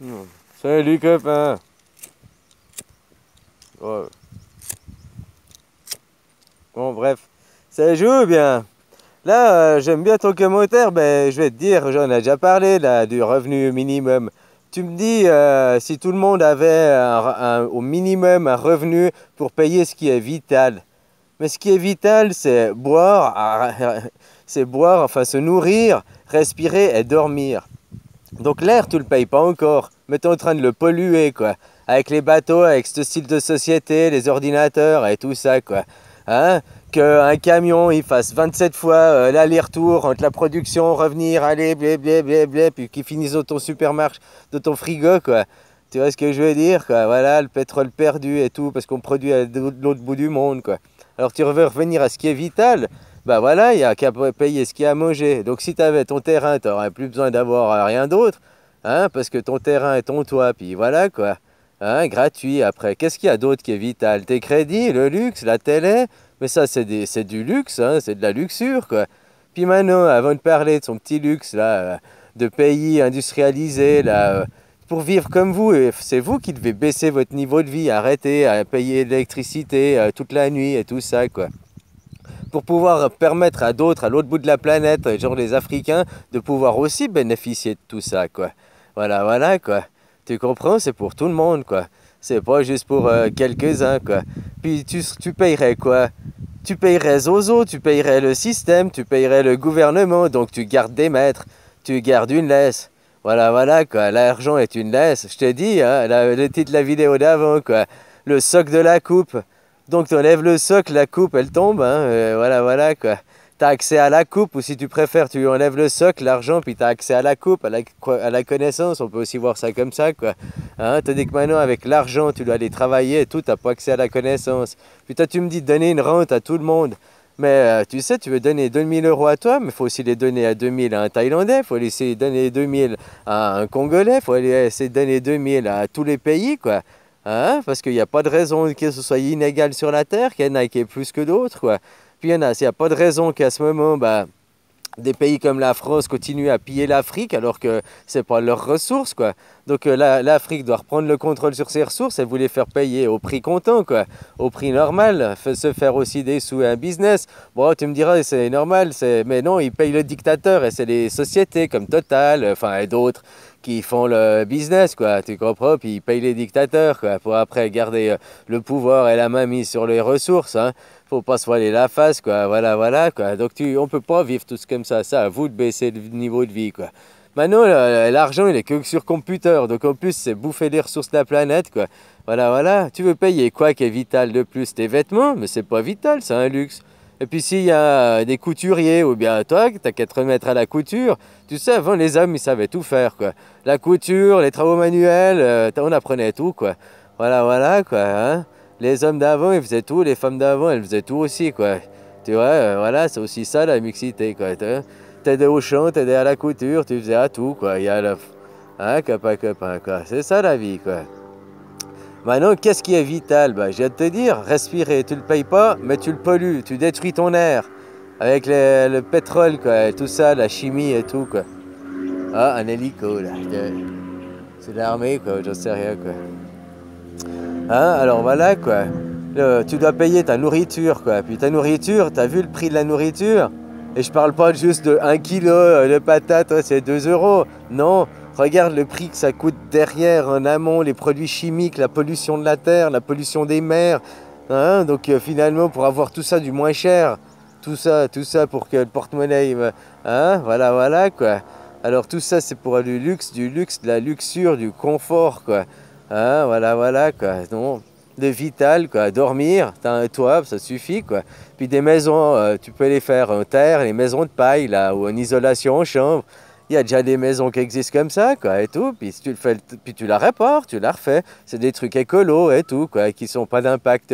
Hmm. Salut copain. Oh. Bon bref, ça joue bien. Là, j'aime bien ton commentaire, ben, je vais te dire, j'en ai déjà parlé là, du revenu minimum. Tu me dis, si tout le monde avait au minimum un revenu pour payer ce qui est vital. Mais ce qui est vital, c'est boire, c'est boire, enfin se nourrir, respirer et dormir. Donc l'air, tu le payes pas encore, mais tu es en train de le polluer, quoi. Avec les bateaux, avec ce style de société, les ordinateurs et tout ça, quoi. Hein? Qu'un camion, il fasse 27 fois l'aller-retour entre la production, revenir, aller, blé, blé, blé, blé, puis qu'il finisse dans ton supermarché, de ton frigo, quoi. Tu vois ce que je veux dire, quoi. Voilà, le pétrole perdu et tout, parce qu'on produit de l'autre bout du monde, quoi. Alors tu veux revenir à ce qui est vital, bah voilà, il n'y a qu'à payer ce qu'il y a à manger. Donc si tu avais ton terrain, tu n'aurais plus besoin d'avoir rien d'autre, hein, parce que ton terrain est ton toit, puis voilà quoi. Hein, gratuit après. Qu'est-ce qu'il y a d'autre qui est vital? Tes crédits, le luxe, la télé, mais ça c'est du luxe, hein, c'est de la luxure quoi. Puis maintenant, avant de parler de son petit luxe là, de pays industrialisés là, pour vivre comme vous, c'est vous qui devez baisser votre niveau de vie, arrêter à payer l'électricité toute la nuit et tout ça quoi, pour pouvoir permettre à d'autres, à l'autre bout de la planète, genre les Africains, de pouvoir aussi bénéficier de tout ça, quoi. Voilà, voilà, quoi. Tu comprends? C'est pour tout le monde, quoi. C'est pas juste pour quelques-uns, quoi. Puis tu payerais quoi? Tu payerais Zozo, tu payerais le système, tu payerais le gouvernement, donc tu gardes des maîtres, tu gardes une laisse. Voilà, voilà, quoi. L'argent est une laisse. Je te dis, hein, le titre de la vidéo d'avant, quoi. Le soc de la coupe. Donc tu enlèves le socle, la coupe elle tombe, hein, voilà, voilà quoi. Tu as accès à la coupe, ou si tu préfères, tu enlèves le socle, l'argent, puis tu as accès à la coupe, à la connaissance, on peut aussi voir ça comme ça quoi. Hein, tandis que maintenant avec l'argent, tu dois aller travailler et tout, tu n'as pas accès à la connaissance. Puis toi tu me dis de donner une rente à tout le monde. Mais tu sais, tu veux donner 2000 € à toi, mais il faut aussi les donner à 2000 à un Thaïlandais, il faut essayer de donner 2000 à un Congolais, il faut essayer de donner 2000 à tous les pays, quoi. Hein? Parce qu'il n'y a pas de raison que ce soit inégal sur la Terre, qu'il y en a qui est plus que d'autres, quoi. Puis il y en a, s'il n'y a pas de raison qu'à ce moment, bah, des pays comme la France continuent à piller l'Afrique alors que c'est pas leurs ressources quoi. Donc l'Afrique doit reprendre le contrôle sur ses ressources et vous les faire payer au prix comptant quoi, au prix normal, se faire aussi des sous et un business. Bon, tu me diras c'est normal, mais non, ils payent le dictateur et c'est les sociétés comme Total, enfin et d'autres qui font le business quoi, tu comprends, puis ils payent les dictateurs quoi pour après garder le pouvoir et la main mise sur les ressources hein. Faut pas se voiler la face, quoi. Voilà, voilà, quoi. Donc on peut pas vivre tous comme ça. Ça, à vous de baisser le niveau de vie, quoi. Maintenant, l'argent, il est que sur computer. Donc en plus, c'est bouffer les ressources de la planète, quoi. Voilà, voilà. Tu veux payer quoi qui est vital de plus? Tes vêtements? Mais c'est pas vital, c'est un luxe. Et puis s'il y a des couturiers, ou bien toi, t'as qu'à te remettre à la couture. Tu sais, avant, les hommes, ils savaient tout faire, quoi. La couture, les travaux manuels, on apprenait tout, quoi. Voilà, voilà, quoi, hein. Les hommes d'avant, ils faisaient tout, les femmes d'avant, elles faisaient tout aussi, quoi. Tu vois, voilà, c'est aussi ça la mixité, quoi. T'aidais au chant, t'aidais à la couture, tu faisais à tout, quoi. Il y a le... Hein, copain, copain, quoi. C'est ça la vie, quoi. Maintenant, qu'est-ce qui est vital? Bah, je viens de te dire, respirer, tu le payes pas, mais tu le pollues, tu détruis ton air. Avec le pétrole, quoi, et tout ça, la chimie et tout, quoi. Ah, un hélico, là. C'est l'armée, quoi, j'en sais rien, quoi. Hein, alors voilà quoi. Tu dois payer ta nourriture quoi. Puis ta nourriture, t'as vu le prix de la nourriture? Et je parle pas juste de 1 kilo de patates, c'est 2 €. Non, regarde le prix que ça coûte derrière, en amont, les produits chimiques, la pollution de la terre, la pollution des mers. Hein, donc finalement, pour avoir tout ça du moins cher, tout ça pour que le porte-monnaie, hein, voilà, voilà quoi. Alors tout ça, c'est pour du luxe, de la luxure, du confort quoi. Hein, voilà, voilà, quoi. Non, de vital, quoi. Dormir, t'as un toit, ça suffit, quoi. Puis des maisons, tu peux les faire en terre, les maisons de paille, là, ou en isolation en chambre. Il y a déjà des maisons qui existent comme ça, quoi, et tout. Puis si tu le fais, puis tu la répares, tu la refais. C'est des trucs écolos et tout, quoi, qui sont pas d'impact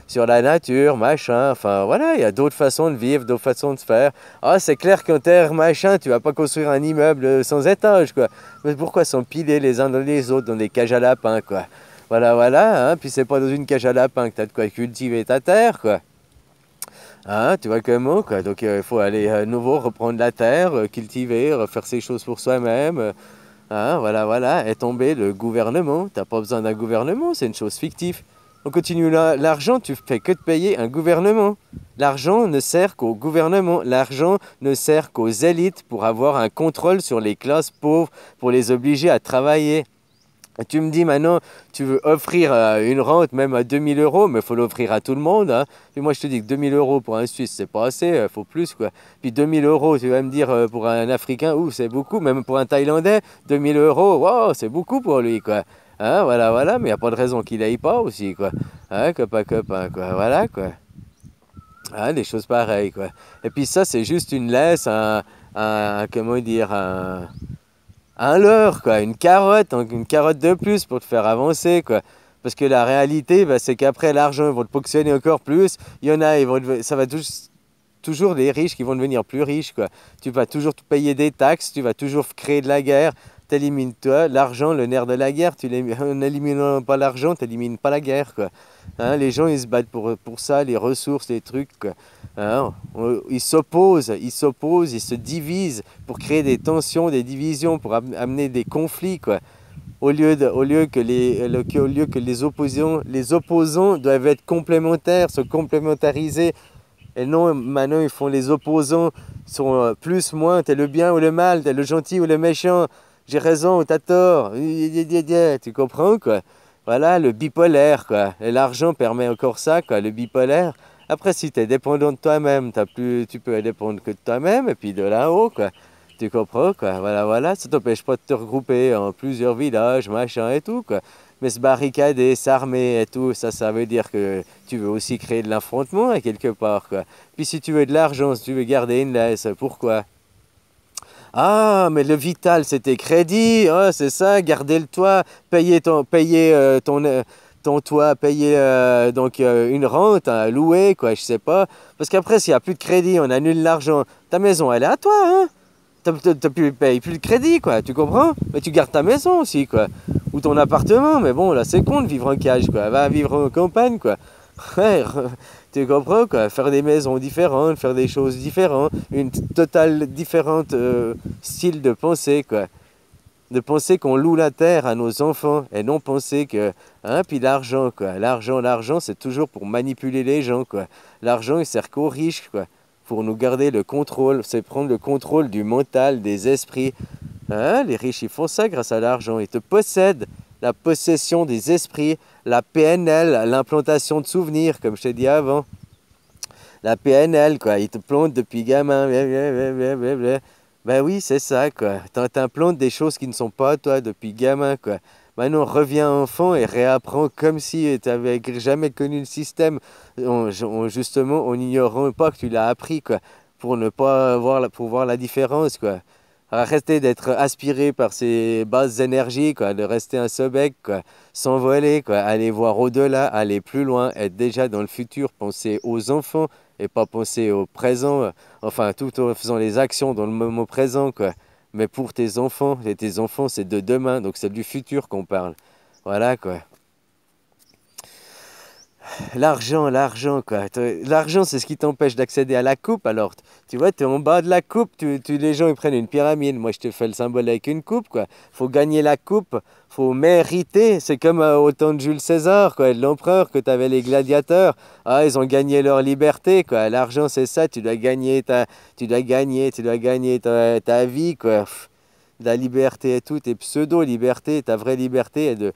sur la nature, machin. Enfin, voilà, il y a d'autres façons de vivre, d'autres façons de se faire. Ah, c'est clair qu'en terre, machin, tu vas pas construire un immeuble sans étage, quoi. Mais pourquoi s'empiler les uns dans les autres dans des cages à lapins, quoi? Voilà, voilà, hein. Puis c'est pas dans une cage à lapins que tu as de quoi cultiver ta terre, quoi. Hein, tu vois comment, quoi. Donc il faut aller à nouveau reprendre la terre, cultiver, refaire ces choses pour soi-même. Hein, voilà, voilà, est tombé le gouvernement. T'as pas besoin d'un gouvernement, c'est une chose fictive. On continue là. L'argent, tu fais que de payer un gouvernement. L'argent ne sert qu'au gouvernement. L'argent ne sert qu'aux élites pour avoir un contrôle sur les classes pauvres, pour les obliger à travailler. Et tu me dis maintenant, tu veux offrir une rente même à 2000 euros, mais il faut l'offrir à tout le monde. Hein. Puis moi, je te dis que 2000 euros pour un Suisse, c'est pas assez, il faut plus, quoi. Puis 2000 euros, tu vas me dire, pour un Africain, ouh, c'est beaucoup. Même pour un Thaïlandais, 2000 euros, wow, c'est beaucoup pour lui, quoi. Hein, voilà, voilà, mais il n'y a pas de raison qu'il n'aille pas aussi, quoi. Hein, copain, copain, quoi. Voilà, quoi. Hein, des choses pareilles, quoi. Et puis ça, c'est juste une laisse, comment dire, un leurre, quoi, une carotte de plus pour te faire avancer, quoi. Parce que la réalité, bah, c'est qu'après l'argent, ils vont te ponctionner encore plus. Il y en a, ça va toujours les riches qui vont devenir plus riches, quoi. Tu vas toujours te payer des taxes, tu vas toujours créer de la guerre. T'élimines toi l'argent, le nerf de la guerre. En n'éliminant pas l'argent, t'élimines pas la guerre, quoi. Hein, les gens, ils se battent pour ça, les ressources, les trucs, quoi. Hein, ils s'opposent, ils se divisent pour créer des tensions, des divisions, pour amener des conflits, quoi. Au lieu que les opposants doivent être complémentaires, se complémentariser. Et non, maintenant ils font les opposants, sont plus, moins, t'es le bien ou le mal, t'es le gentil ou le méchant, j'ai raison ou t'as tort, tu comprends, quoi. Voilà, le bipolaire, quoi. Et l'argent permet encore ça, quoi, le bipolaire. Après, si tu es dépendant de toi-même, tu peux dépendre que de toi-même et puis de là-haut, quoi. Tu comprends, quoi. Voilà, voilà. Ça t'empêche pas de te regrouper en plusieurs villages, machin et tout, quoi. Mais se barricader, s'armer et tout, ça veut dire que tu veux aussi créer de l'affrontement, hein, quelque part, quoi. Puis si tu veux de l'argent, si tu veux garder une laisse, pourquoi? Ah, mais le vital, c'était crédit, ah, c'est ça, garder le toit, ton toit, payer une rente, hein, louer, quoi, je sais pas. Parce qu'après, s'il n'y a plus de crédit, on annule l'argent. Ta maison, elle est à toi, hein. Payes plus de crédit, quoi, tu comprends? Mais tu gardes ta maison aussi, quoi. Ou ton appartement, mais bon, là, c'est con de vivre en cage, quoi. Va vivre en campagne, quoi. Ouais, tu comprends, quoi? Faire des maisons différentes, faire des choses différentes, une totale différente style de pensée, quoi. De penser qu'on loue la terre à nos enfants et non penser que, hein, puis l'argent, quoi. L'argent, c'est toujours pour manipuler les gens, quoi. L'argent, il sert qu'aux riches, quoi. Pour nous garder le contrôle, c'est prendre le contrôle du mental, des esprits. Hein, les riches, ils font ça grâce à l'argent. Ils te possèdent, la possession des esprits, la PNL, l'implantation de souvenirs, comme je t'ai dit avant. La PNL, quoi, ils te plantent depuis gamin. Ben oui, c'est ça, quoi. T'implantes des choses qui ne sont pas toi depuis gamin, quoi. Maintenant, reviens enfant et réapprends comme si tu n'avais jamais connu le système. Justement, en ignorant pas que tu l'as appris, quoi. Pour ne pas pour voir la différence, quoi. Arrêter d'être aspiré par ces basses énergies, quoi, de rester un sobec, quoi, s'envoler, quoi, aller voir au-delà, aller plus loin, être déjà dans le futur, penser aux enfants et pas penser au présent, enfin tout en faisant les actions dans le moment présent, quoi. Mais pour tes enfants, et tes enfants c'est de demain, donc c'est du futur qu'on parle. Voilà, quoi. L'argent, quoi. L'argent, c'est ce qui t'empêche d'accéder à la coupe. Alors, tu vois, tu es en bas de la coupe, les gens ils prennent une pyramide. Moi, je te fais le symbole avec une coupe, quoi. Faut gagner la coupe, faut mériter. C'est comme au temps de Jules César, quoi, de l'empereur, que tu avais les gladiateurs. Ah, ils ont gagné leur liberté, quoi. L'argent, c'est ça, tu dois gagner ta vie, quoi. La liberté et tout, tes pseudo-libertés, ta vraie liberté est de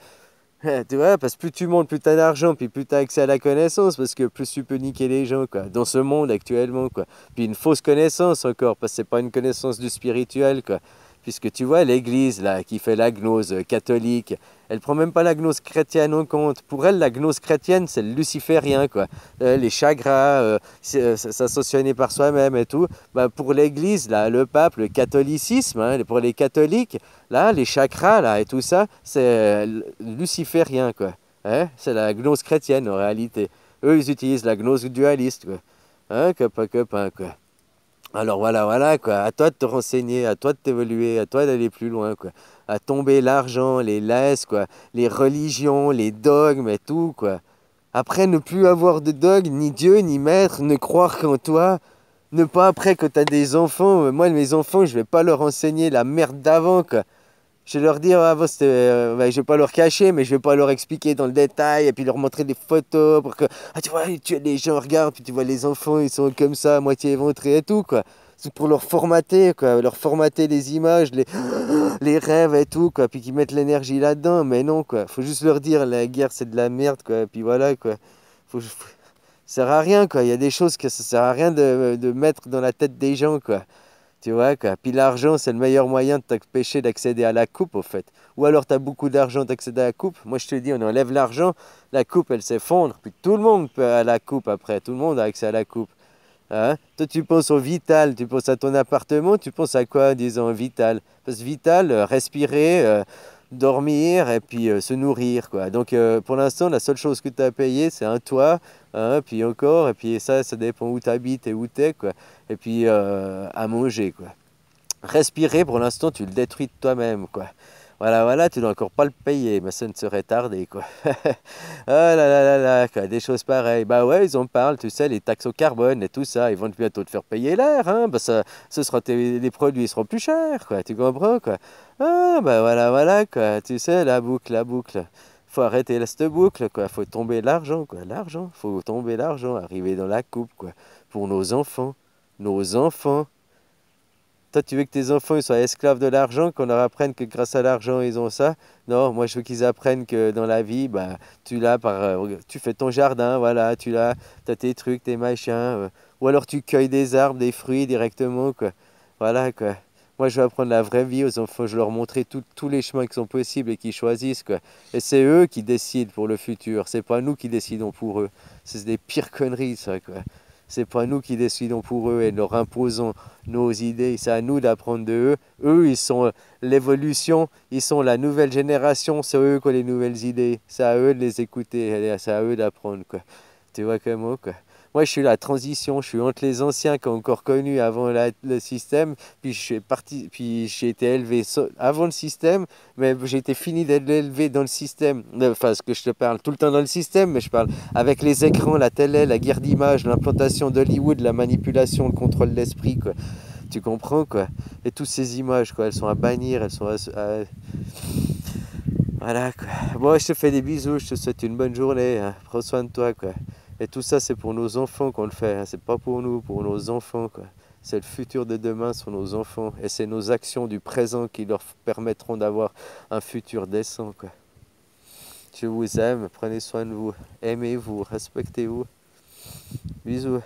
tu vois, parce que plus tu montes, plus tu as d'argent, puis plus tu as accès à la connaissance, parce que plus tu peux niquer les gens, quoi, dans ce monde actuellement, quoi. Puis une fausse connaissance encore, parce que c'est pas une connaissance du spirituel, quoi. Puisque tu vois, l'Église, là, qui fait la gnose catholique, elle prend même pas la gnose chrétienne en compte. Pour elle, la gnose chrétienne, c'est le luciférien, quoi. Les chagrins, s'associonner par soi-même et tout. Bah, pour l'Église, là, le pape, le catholicisme, hein, pour les catholiques, là, les chakras, là, et tout ça, c'est luciférien, quoi. Hein? C'est la gnose chrétienne, en réalité. Eux, ils utilisent la gnose dualiste, quoi. Hein, copain, quoi. Alors voilà, voilà, quoi. À toi de te renseigner, à toi de t'évoluer, à toi d'aller plus loin, quoi. À tomber l'argent, les laisses, quoi. Les religions, les dogmes et tout, quoi. Après, ne plus avoir de dogme, ni Dieu, ni maître, ne croire qu'en toi. Ne pas après que tu as des enfants. Moi, mes enfants, je vais pas leur enseigner la merde d'avant, quoi. Je vais leur dire, avant, je vais pas leur cacher, mais je vais pas leur expliquer dans le détail et puis leur montrer des photos pour que, ah, tu vois, les gens regardent, puis tu vois les enfants, ils sont comme ça, à moitié éventrés et tout, quoi. C'est pour leur formater, quoi, leur formater les images, les rêves et tout, quoi, puis qu'ils mettent l'énergie là-dedans, mais non, quoi. Faut juste leur dire, la guerre, c'est de la merde, quoi, et puis voilà, quoi. Ça sert à rien, quoi. Il y a des choses que ça sert à rien de mettre dans la tête des gens, quoi. Tu vois, quoi. Puis l'argent, c'est le meilleur moyen de t'empêcher d'accéder à la coupe, au fait. Ou alors, tu as beaucoup d'argent, d'accéder à la coupe. Moi, je te dis, on enlève l'argent, la coupe, elle s'effondre. Puis tout le monde peut à la coupe après. Tout le monde a accès à la coupe. Hein? Toi, tu penses au vital, tu penses à ton appartement, tu penses à quoi, disons, vital? Parce que vital, respirer, dormir et puis se nourrir, quoi. Donc, pour l'instant, la seule chose que tu as payé, c'est un toit, hein, puis encore, et puis ça dépend où tu habites et où tu es, quoi. Et puis, à manger, quoi. Respirer, pour l'instant, tu le détruis de toi-même, quoi. Voilà, voilà, tu dois encore pas le payer, mais ça ne serait tardé, quoi. Ah là là là là, quoi, des choses pareilles. Bah ouais, ils en parlent, tu sais, les taxes au carbone et tout ça, ils vont bientôt te faire payer l'air, hein. Bah ça, les produits seront plus chers, quoi, tu comprends, quoi. Ah, bah voilà, voilà, quoi, tu sais, la boucle, la boucle. Faut arrêter cette boucle, quoi, faut tomber l'argent, quoi, l'argent, faut tomber l'argent, arriver dans la coupe, quoi, pour nos enfants, nos enfants. Toi, tu veux que tes enfants ils soient esclaves de l'argent, qu'on leur apprenne que grâce à l'argent, ils ont ça? Non, moi, je veux qu'ils apprennent que dans la vie, bah, tu fais ton jardin, voilà, tu as tes trucs, tes machins. Ou alors tu cueilles des arbres, des fruits directement, quoi. Voilà, quoi. Moi, je veux apprendre la vraie vie aux enfants. Je veux leur montrer tous les chemins qui sont possibles et qu'ils choisissent, quoi. Et c'est eux qui décident pour le futur. C'est pas nous qui décidons pour eux. C'est des pires conneries, ça, quoi. C'est pas nous qui décidons pour eux et leur imposons nos idées. C'est à nous d'apprendre de eux. Eux, ils sont l'évolution, ils sont la nouvelle génération. C'est eux qui ont les nouvelles idées. C'est à eux de les écouter. C'est à eux d'apprendre, quoi. Tu vois comment, quoi. Moi, je suis la transition. Je suis entre les anciens qui ont encore connu avant le système. Puis je suis parti, puis j'ai été élevé avant le système, mais j'ai été fini d'être élevé dans le système. Enfin, ce que je te parle tout le temps dans le système, mais je parle avec les écrans, la télé, la guerre d'images, l'implantation d'Hollywood, la manipulation, le contrôle de l'esprit, quoi. Tu comprends, quoi. Et toutes ces images, quoi, elles sont à bannir, elles sont Voilà, quoi. Bon, je te fais des bisous, je te souhaite une bonne journée, hein. Prends soin de toi, quoi. Et tout ça, c'est pour nos enfants qu'on le fait, hein. C'est pas pour nous, pour nos enfants, quoi. C'est le futur de demain, sont nos enfants. Et c'est nos actions du présent qui leur permettront d'avoir un futur décent, quoi. Je vous aime, prenez soin de vous, aimez-vous, respectez-vous. Bisous.